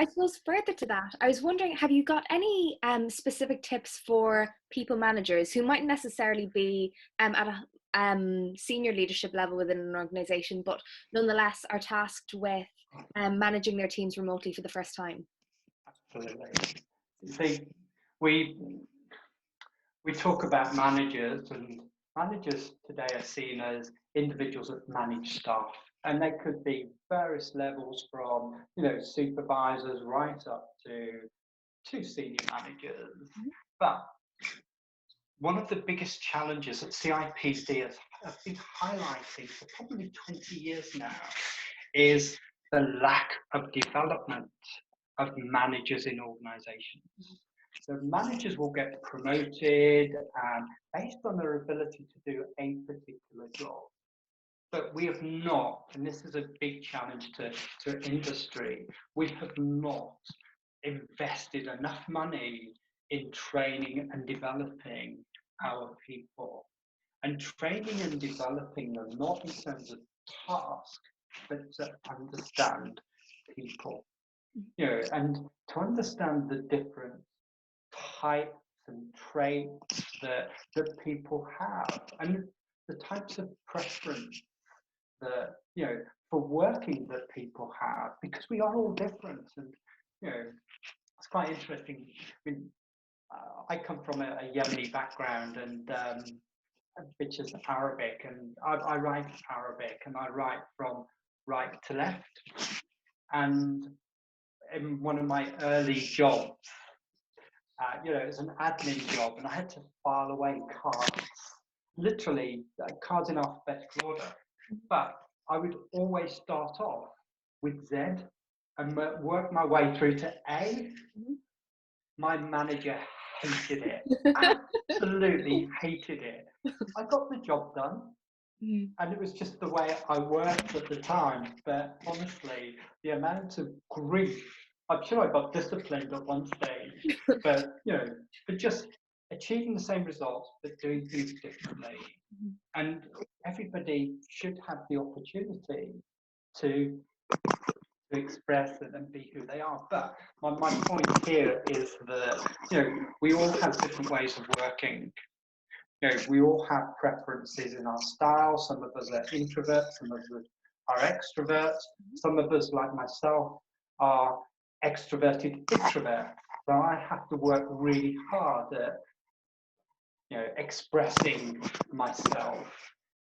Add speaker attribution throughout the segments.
Speaker 1: suppose further to that, I was wondering, have you got any specific tips for people managers who mightn't necessarily be at a senior leadership level within an organization, but nonetheless are tasked with managing their teams remotely for the first time?
Speaker 2: Absolutely. See, we talk about managers, and managers today are seen as individuals that manage staff, and they could be various levels from, supervisors right up to senior managers. But one of the biggest challenges that CIPC has been highlighting for probably 20 years now is the lack of development of managers in organizations. So managers will get promoted based on their ability to do a particular job. But we have not, and this is a big challenge to industry, we have not invested enough money in training and developing our people. And training and developing them not in terms of task, but to understand people. And to understand the different types and traits that people have, and the types of preference that, for working that people have, because we are all different. And, it's quite interesting. I mean, I come from a Yemeni background, and which is Arabic, and I write Arabic, and I write from right to left. And in one of my early jobs, it was an admin job, and I had to file away cards, literally cards in alphabetical order. But I would always start off with Z and work my way through to A. My manager hated it, absolutely hated it. I got the job done, and it was just the way I worked at the time. But honestly, the amount of grief, I'm sure I got disciplined at one stage, but but just achieving the same results but doing things differently. And everybody should have the opportunity to express it and be who they are. But my point here is that we all have different ways of working. We all have preferences in our style. Some of us are introverts, some of us are extroverts. Some of us, like myself, are extroverted introverts. So I have to work really hard at expressing myself.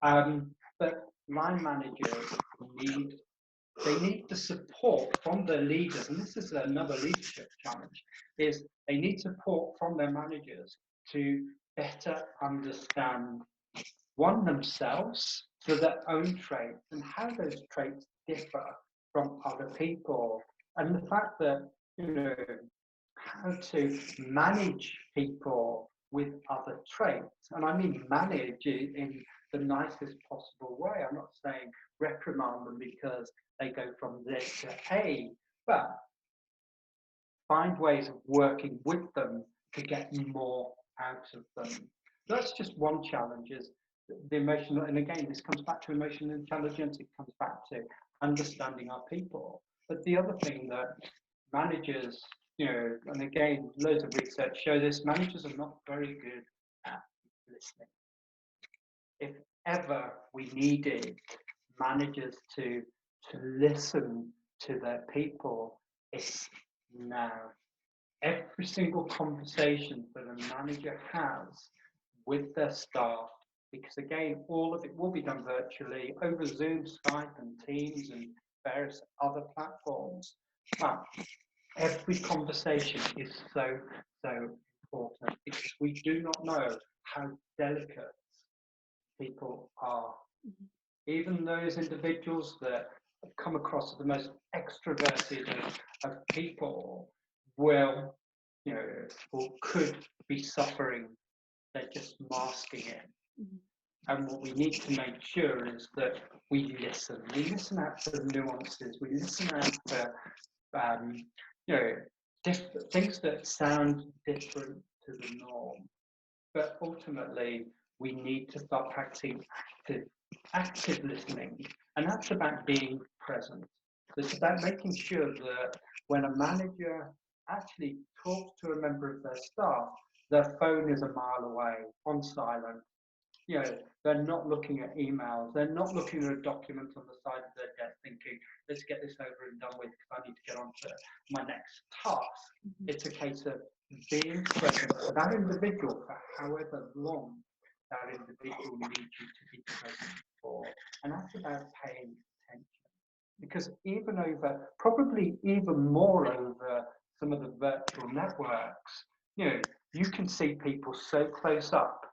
Speaker 2: But line managers need the support from their leaders, and this is another leadership challenge, is they need support from their managers to better understand themselves, so their own traits and how those traits differ from other people, and the fact that how to manage people with other traits. And I mean manage in the nicest possible way. I'm not saying reprimand them because they go from Z to A, but find ways of working with them to get more out of them. That's just one challenge, is the emotional, and again, this comes back to emotional intelligence, it comes back to understanding our people. But the other thing that managers, and again, loads of research show this, managers are not very good at listening. If ever we needed managers to listen to their people, it's now. Every single conversation that a manager has with their staff, because again, all of it will be done virtually over Zoom, Skype, and Teams, and various other platforms. But every conversation is so important, because we do not know how delicate people are. Even those individuals that come across as the most extroverted of people will, or could be suffering. They're just masking it. And what we need to make sure is that we listen. We listen out for nuances. We listen out for, things that sound different to the norm. But ultimately, we need to start practicing active listening. And that's about being present. So it's about making sure that when a manager actually talks to a member of their staff, their phone is a mile away, on silent. You know, they're not looking at emails, they're not looking at a document on the side of their desk thinking, let's get this over and done with because I need to get on to my next task. It's a case of being present for that individual for however long that individual needs you to be present for. And that's about paying attention. Because probably even more over some of the virtual networks, you know, you can see people so close up.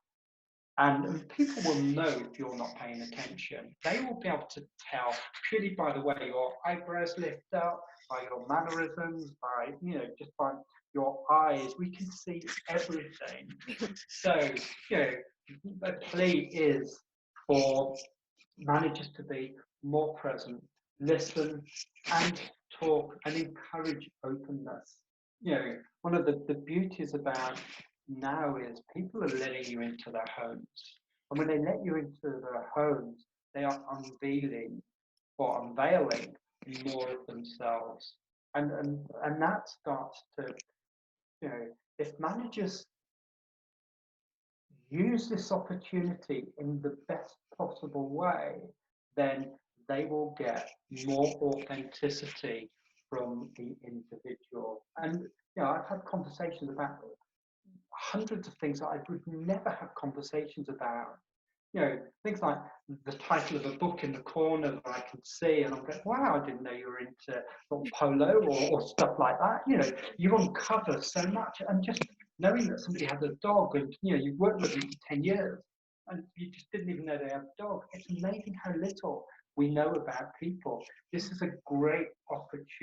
Speaker 2: And people will know if you're not paying attention. They will be able to tell purely by the way your eyebrows lift up, by your mannerisms, by, you know, just by your eyes. We can see everything. So, you know, the plea is for managers to be more present, listen and talk and encourage openness. You know, one of the beauties about now is people are letting you into their homes. And when they let you into their homes, they are unveiling or unveiling more of themselves. And that starts to, you know, if managers use this opportunity in the best possible way, then they will get more authenticity from the individual. And you know, I've had conversations about hundreds of things that I would never have conversations about. You know, things like the title of a book in the corner that I can see, and I'm going, wow, I didn't know you were into polo or stuff like that. You know, you uncover so much, and just knowing that somebody has a dog, and you know, you've worked with them for 10 years, and you just didn't even know they have a dog. It's amazing how little we know about people. This is a great opportunity